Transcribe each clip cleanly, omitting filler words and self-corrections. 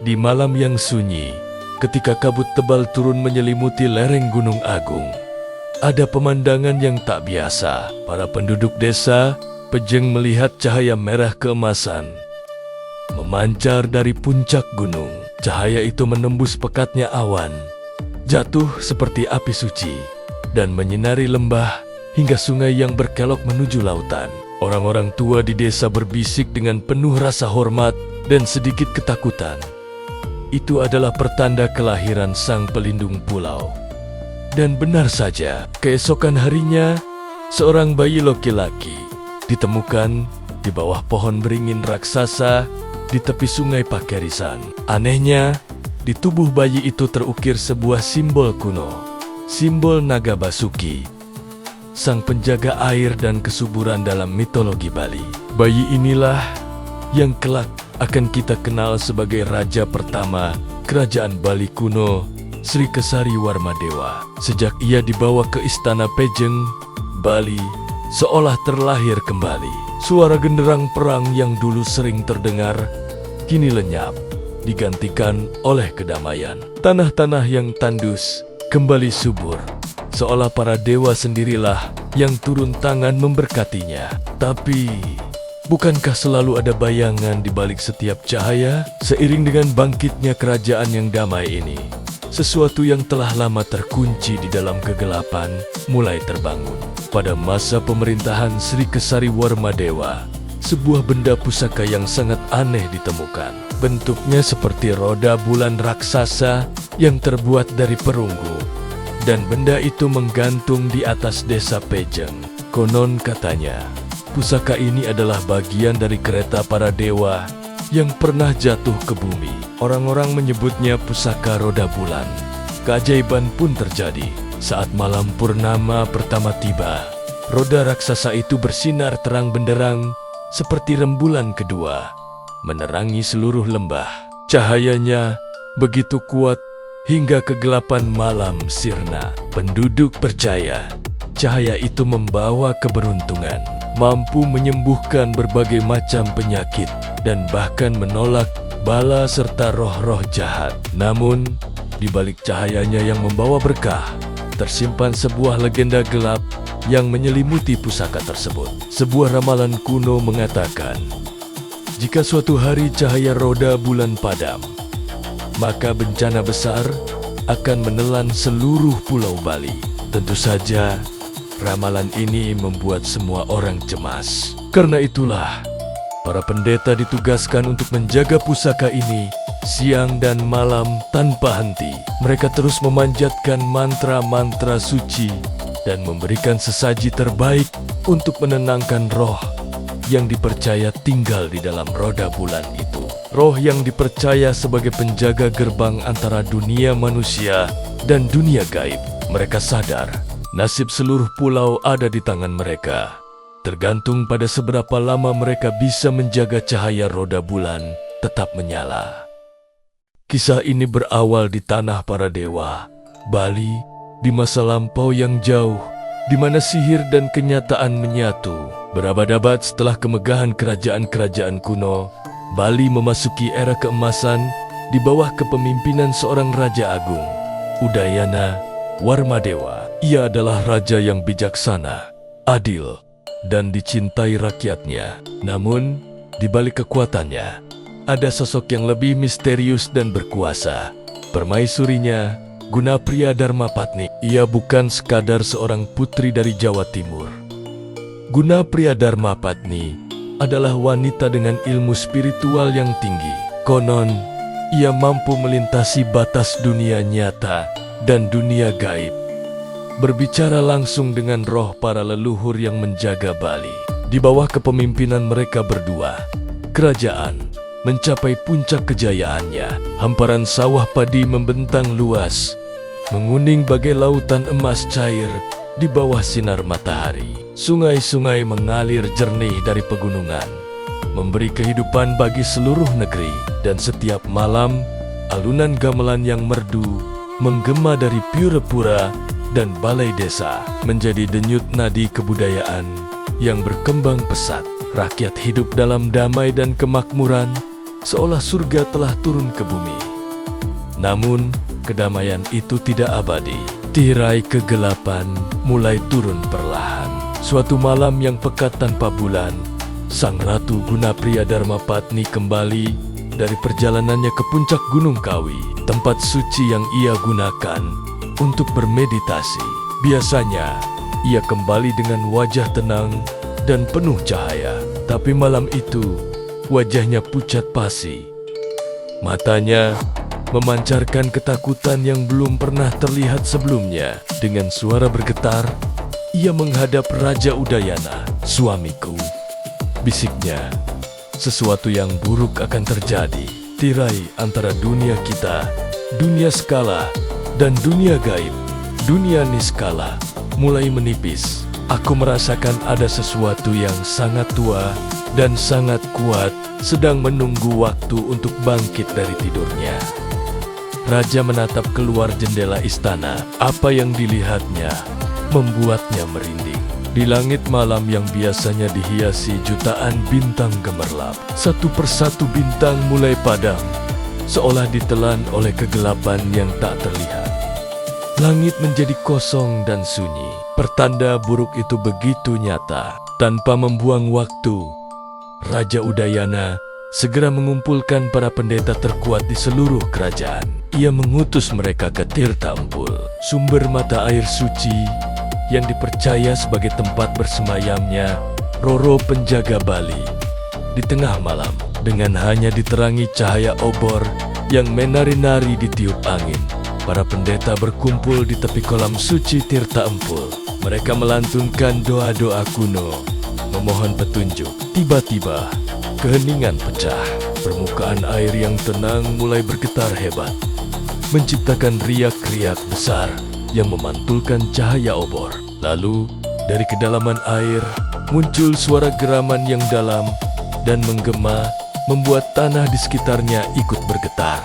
Di malam yang sunyi, ketika kabut tebal turun menyelimuti lereng Gunung Agung, ada pemandangan yang tak biasa. Para penduduk desa Pejeng melihat cahaya merah keemasan memancar dari puncak gunung. Cahaya itu menembus pekatnya awan, jatuh seperti api suci, dan menyinari lembah hingga sungai yang berkelok menuju lautan. Orang-orang tua di desa berbisik dengan penuh rasa hormat dan sedikit ketakutan. Itu adalah pertanda kelahiran sang pelindung pulau. Dan benar saja, keesokan harinya, seorang bayi laki-laki ditemukan di bawah pohon beringin raksasa di tepi sungai Pakerisan. Anehnya, di tubuh bayi itu terukir sebuah simbol kuno, simbol naga Basuki, sang penjaga air dan kesuburan dalam mitologi Bali. Bayi inilah yang kelak akan kita kenal sebagai raja pertama kerajaan Bali kuno, Sri Kesari Warmadewa. Sejak ia dibawa ke istana Pejeng, Bali seolah terlahir kembali. Suara genderang perang yang dulu sering terdengar kini lenyap, digantikan oleh kedamaian. Tanah-tanah yang tandus kembali subur, seolah para dewa sendirilah yang turun tangan memberkatinya. Tapi bukankah selalu ada bayangan di balik setiap cahaya? Seiring dengan bangkitnya kerajaan yang damai ini, sesuatu yang telah lama terkunci di dalam kegelapan mulai terbangun. Pada masa pemerintahan Sri Kesari Warmadewa, sebuah benda pusaka yang sangat aneh ditemukan. Bentuknya seperti roda bulan raksasa yang terbuat dari perunggu, dan benda itu menggantung di atas desa Pejeng. Konon katanya, pusaka ini adalah bagian dari kereta para dewa yang pernah jatuh ke bumi. Orang-orang menyebutnya pusaka roda bulan. Keajaiban pun terjadi. Saat malam purnama pertama tiba, roda raksasa itu bersinar terang benderang seperti rembulan kedua, menerangi seluruh lembah. Cahayanya begitu kuat hingga kegelapan malam sirna. Penduduk percaya cahaya itu membawa keberuntungan, mampu menyembuhkan berbagai macam penyakit, dan bahkan menolak bala serta roh-roh jahat. Namun, di balik cahayanya yang membawa berkah, tersimpan sebuah legenda gelap yang menyelimuti pusaka tersebut. Sebuah ramalan kuno mengatakan, jika suatu hari cahaya roda bulan padam, maka bencana besar akan menelan seluruh pulau Bali. Tentu saja, ramalan ini membuat semua orang cemas. Karena itulah, para pendeta ditugaskan untuk menjaga pusaka ini siang dan malam tanpa henti. Mereka terus memanjatkan mantra-mantra suci dan memberikan sesaji terbaik untuk menenangkan roh yang dipercaya tinggal di dalam roda bulan itu. Roh yang dipercaya sebagai penjaga gerbang antara dunia manusia dan dunia gaib. Mereka sadar nasib seluruh pulau ada di tangan mereka, tergantung pada seberapa lama mereka bisa menjaga cahaya roda bulan tetap menyala. Kisah ini berawal di tanah para dewa, Bali, di masa lampau yang jauh, di mana sihir dan kenyataan menyatu. Berabad-abad setelah kemegahan kerajaan-kerajaan kuno, Bali memasuki era keemasan di bawah kepemimpinan seorang Raja Agung, Udayana Warmadewa. Ia adalah raja yang bijaksana, adil, dan dicintai rakyatnya. Namun, di balik kekuatannya, ada sosok yang lebih misterius dan berkuasa. Permaisurinya, Gunapriya Dharmapatni. Ia bukan sekadar seorang putri dari Jawa Timur. Gunapriya Dharmapatni adalah wanita dengan ilmu spiritual yang tinggi. Konon, ia mampu melintasi batas dunia nyata dan dunia gaib, berbicara langsung dengan roh para leluhur yang menjaga Bali. Di bawah kepemimpinan mereka berdua, kerajaan mencapai puncak kejayaannya. Hamparan sawah padi membentang luas, menguning bagai lautan emas cair di bawah sinar matahari. Sungai-sungai mengalir jernih dari pegunungan, memberi kehidupan bagi seluruh negeri. Dan setiap malam, alunan gamelan yang merdu menggema dari pura-pura dan balai desa, menjadi denyut nadi kebudayaan yang berkembang pesat. Rakyat hidup dalam damai dan kemakmuran, seolah surga telah turun ke bumi. Namun, kedamaian itu tidak abadi. Tirai kegelapan mulai turun perlahan. Suatu malam yang pekat tanpa bulan, Sang Ratu Gunapriya Dharmapatni kembali dari perjalanannya ke puncak Gunung Kawi, tempat suci yang ia gunakan untuk bermeditasi. Biasanya, ia kembali dengan wajah tenang dan penuh cahaya. Tapi malam itu, wajahnya pucat pasi. Matanya memancarkan ketakutan yang belum pernah terlihat sebelumnya. Dengan suara bergetar, ia menghadap Raja Udayana. "Suamiku," bisiknya, "sesuatu yang buruk akan terjadi. Tirai antara dunia kita, dunia skala, dan dunia gaib, dunia niskala, mulai menipis. Aku merasakan ada sesuatu yang sangat tua dan sangat kuat sedang menunggu waktu untuk bangkit dari tidurnya." Raja menatap keluar jendela istana. Apa yang dilihatnya membuatnya merinding. Di langit malam yang biasanya dihiasi jutaan bintang gemerlap, satu persatu bintang mulai padam, seolah ditelan oleh kegelapan yang tak terlihat. Langit menjadi kosong dan sunyi. Pertanda buruk itu begitu nyata. Tanpa membuang waktu, Raja Udayana segera mengumpulkan para pendeta terkuat di seluruh kerajaan. Ia mengutus mereka ke Tirta Empul, sumber mata air suci yang dipercaya sebagai tempat bersemayamnya Roro penjaga Bali. Di tengah malam, dengan hanya diterangi cahaya obor yang menari-nari ditiup angin, para pendeta berkumpul di tepi kolam suci Tirta Empul. Mereka melantunkan doa-doa kuno, memohon petunjuk. Tiba-tiba, keheningan pecah. Permukaan air yang tenang mulai bergetar hebat, menciptakan riak-riak besar yang memantulkan cahaya obor. Lalu, dari kedalaman air, muncul suara geraman yang dalam dan menggema, membuat tanah di sekitarnya ikut bergetar.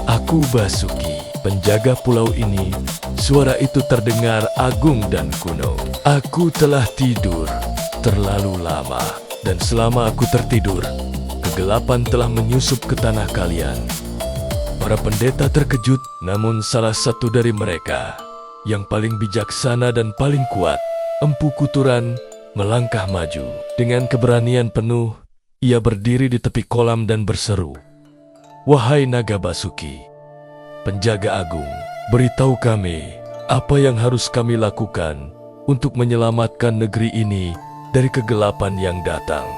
"Aku Basuki, penjaga pulau ini." Suara itu terdengar agung dan kuno. "Aku telah tidur terlalu lama, dan selama aku tertidur, kegelapan telah menyusup ke tanah kalian." Para pendeta terkejut, namun salah satu dari mereka, yang paling bijaksana dan paling kuat, Empu Kuturan, melangkah maju. Dengan keberanian penuh, ia berdiri di tepi kolam dan berseru, "Wahai Naga Basuki, penjaga agung, beritahu kami apa yang harus kami lakukan untuk menyelamatkan negeri ini dari kegelapan yang datang."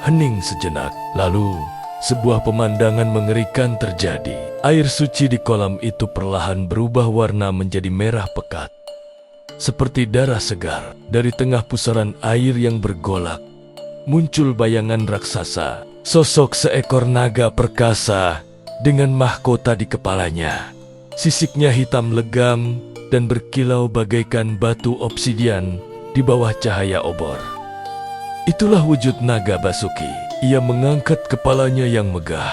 Hening sejenak, lalu sebuah pemandangan mengerikan terjadi. Air suci di kolam itu perlahan berubah warna menjadi merah pekat, seperti darah segar. Dari tengah pusaran air yang bergolak, muncul bayangan raksasa, sosok seekor naga perkasa dengan mahkota di kepalanya. Sisiknya hitam legam dan berkilau bagaikan batu obsidian di bawah cahaya obor. Itulah wujud Naga Basuki. Ia mengangkat kepalanya yang megah,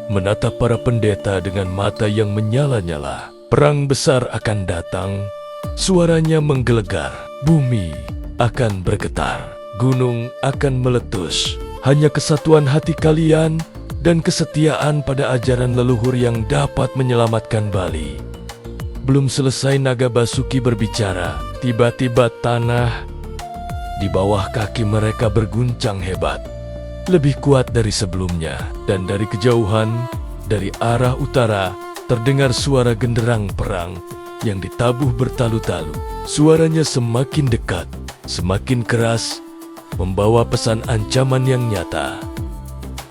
menatap para pendeta dengan mata yang menyala-nyala. Perang besar akan datang, suaranya menggelegar. Bumi akan bergetar, gunung akan meletus. Hanya kesatuan hati kalian dan kesetiaan pada ajaran leluhur yang dapat menyelamatkan Bali. Belum selesai Naga Basuki berbicara, tiba-tiba tanah di bawah kaki mereka berguncang hebat, lebih kuat dari sebelumnya, dan dari kejauhan, dari arah utara, terdengar suara genderang perang yang ditabuh bertalu-talu. Suaranya semakin dekat, semakin keras, membawa pesan ancaman yang nyata.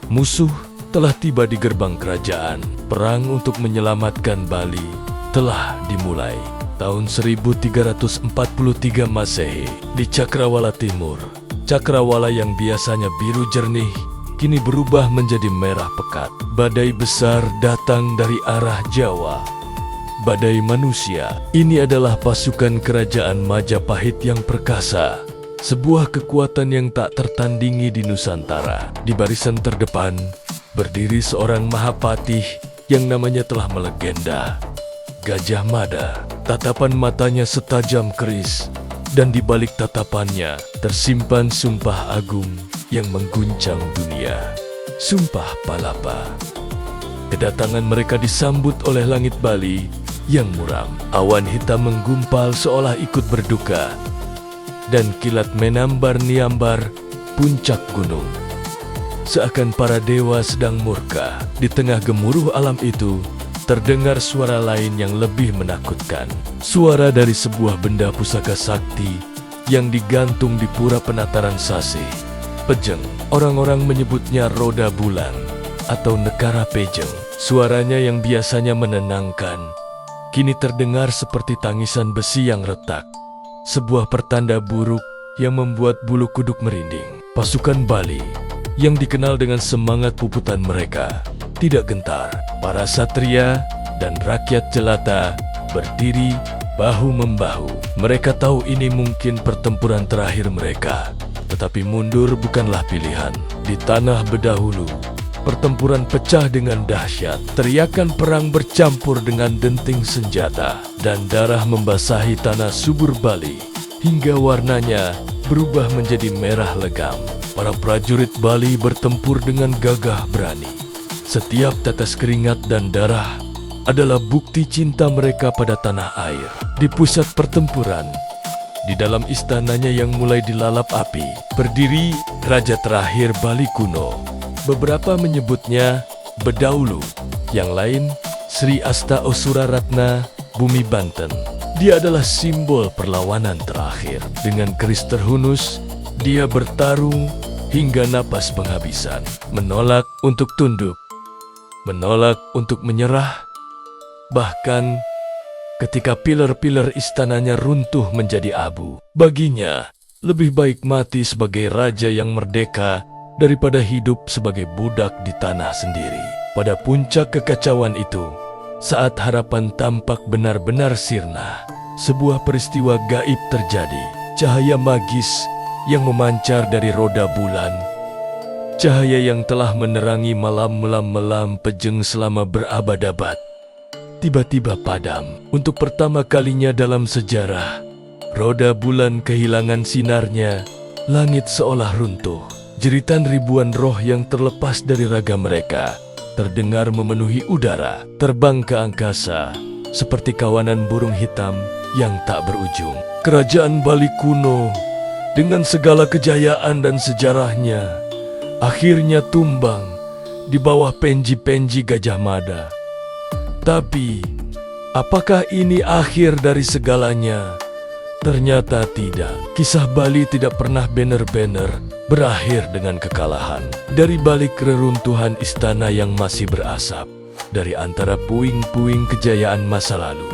Musuh telah tiba di gerbang kerajaan. Perang untuk menyelamatkan Bali telah dimulai. Tahun 1343 Masehi, di Cakrawala Timur. Cakrawala yang biasanya biru jernih, kini berubah menjadi merah pekat. Badai besar datang dari arah Jawa. Badai manusia. Ini adalah pasukan kerajaan Majapahit yang perkasa. Sebuah kekuatan yang tak tertandingi di Nusantara. Di barisan terdepan, berdiri seorang Mahapatih yang namanya telah melegenda, Gajah Mada. Tatapan matanya setajam keris, dan di balik tatapannya tersimpan sumpah agung yang mengguncang dunia. Sumpah Palapa. Kedatangan mereka disambut oleh langit Bali yang muram. Awan hitam menggumpal seolah ikut berduka, dan kilat menambar-niambar puncak gunung. Seakan para dewa sedang murka. Di tengah gemuruh alam itu, terdengar suara lain yang lebih menakutkan. Suara dari sebuah benda pusaka sakti yang digantung di pura penataran Sasih. Pejeng, orang-orang menyebutnya roda bulan atau Nekara Pejeng. Suaranya yang biasanya menenangkan, kini terdengar seperti tangisan besi yang retak. Sebuah pertanda buruk yang membuat bulu kuduk merinding. Pasukan Bali yang dikenal dengan semangat puputan mereka tidak gentar. Para satria dan rakyat jelata berdiri bahu-membahu. Mereka tahu ini mungkin pertempuran terakhir mereka. Tetapi mundur bukanlah pilihan. Di tanah Bedahulu, pertempuran pecah dengan dahsyat. Teriakan perang bercampur dengan denting senjata, dan darah membasahi tanah subur Bali hingga warnanya berubah menjadi merah legam. Para prajurit Bali bertempur dengan gagah berani. Setiap tetes keringat dan darah adalah bukti cinta mereka pada tanah air. Di pusat pertempuran, di dalam istananya yang mulai dilalap api, berdiri raja terakhir Bali kuno. Beberapa menyebutnya Bedahulu, yang lain Sri Asta Osuraratna Bumi Banten. Dia adalah simbol perlawanan terakhir. Dengan keris terhunus, dia bertarung hingga napas penghabisan, menolak untuk tunduk, menolak untuk menyerah. Bahkan ketika pilar-pilar istananya runtuh menjadi abu, baginya lebih baik mati sebagai raja yang merdeka daripada hidup sebagai budak di tanah sendiri. Pada puncak kekacauan itu, saat harapan tampak benar-benar sirna, sebuah peristiwa gaib terjadi. Cahaya magis yang memancar dari roda bulan, cahaya yang telah menerangi malam-malam Pejeng selama berabad-abad, tiba-tiba padam. Untuk pertama kalinya dalam sejarah, roda bulan kehilangan sinarnya, langit seolah runtuh. Jeritan ribuan roh yang terlepas dari raga mereka terdengar memenuhi udara, terbang ke angkasa seperti kawanan burung hitam yang tak berujung. Kerajaan Bali kuno dengan segala kejayaan dan sejarahnya akhirnya tumbang di bawah penji-penji Gajah Mada. Tapi, apakah ini akhir dari segalanya? Ternyata tidak. Kisah Bali tidak pernah benar-benar berakhir dengan kekalahan. Dari balik reruntuhan istana yang masih berasap, dari antara puing-puing kejayaan masa lalu,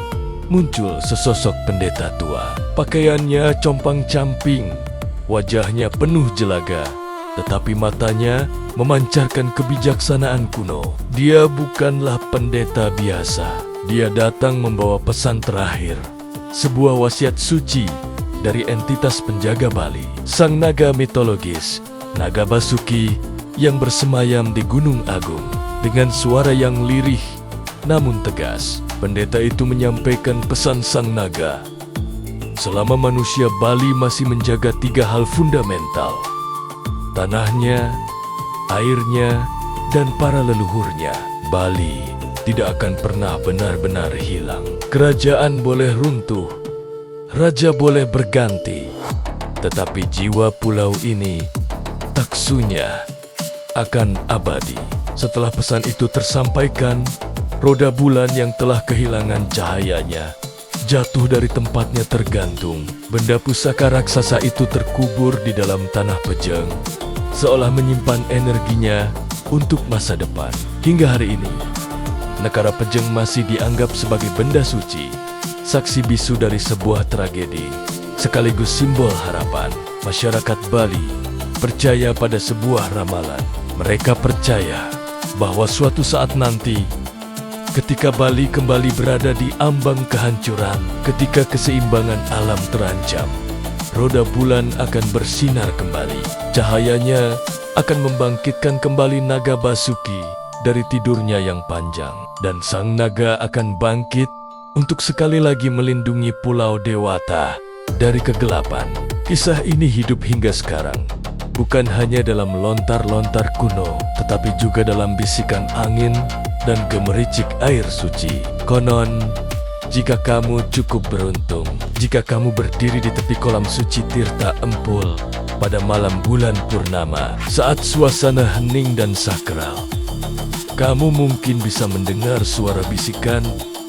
muncul sesosok pendeta tua. Pakaiannya compang-camping, wajahnya penuh jelaga, tetapi matanya memancarkan kebijaksanaan kuno. Dia bukanlah pendeta biasa. Dia datang membawa pesan terakhir, sebuah wasiat suci dari entitas penjaga Bali, sang naga mitologis, Naga Basuki yang bersemayam di Gunung Agung. Dengan suara yang lirih namun tegas, pendeta itu menyampaikan pesan sang naga. Selama manusia Bali masih menjaga 3 hal fundamental: tanahnya, airnya, dan para leluhurnya, Bali tidak akan pernah benar-benar hilang. Kerajaan boleh runtuh, raja boleh berganti, tetapi jiwa pulau ini, taksunya, akan abadi. Setelah pesan itu tersampaikan, roda bulan yang telah kehilangan cahayanya jatuh dari tempatnya tergantung. Benda pusaka raksasa itu terkubur di dalam tanah Pejeng, seolah menyimpan energinya untuk masa depan. Hingga hari ini, Nekara Pejeng masih dianggap sebagai benda suci, saksi bisu dari sebuah tragedi, sekaligus simbol harapan. Masyarakat Bali percaya pada sebuah ramalan. Mereka percaya bahwa suatu saat nanti, ketika Bali kembali berada di ambang kehancuran, ketika keseimbangan alam terancam, roda bulan akan bersinar kembali. Cahayanya akan membangkitkan kembali Naga Basuki dari tidurnya yang panjang, dan sang naga akan bangkit untuk sekali lagi melindungi Pulau Dewata dari kegelapan. Kisah ini hidup hingga sekarang bukan hanya dalam lontar-lontar kuno, tetapi juga dalam bisikan angin dan gemericik air suci. Konon, jika kamu cukup beruntung, jika kamu berdiri di tepi kolam suci Tirta Empul pada malam bulan purnama, saat suasana hening dan sakral, kamu mungkin bisa mendengar suara bisikan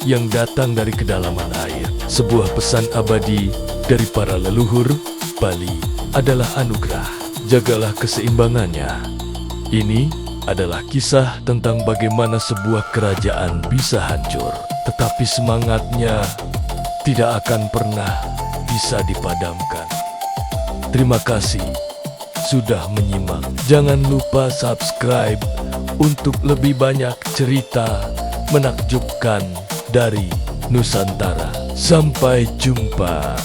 yang datang dari kedalaman air. Sebuah pesan abadi dari para leluhur Bali adalah anugerah. Jagalah keseimbangannya. Ini adalah kisah tentang bagaimana sebuah kerajaan bisa hancur, tetapi semangatnya tidak akan pernah bisa dipadamkan. Terima kasih sudah menyimak. Jangan lupa subscribe untuk lebih banyak cerita menakjubkan dari Nusantara. Sampai jumpa.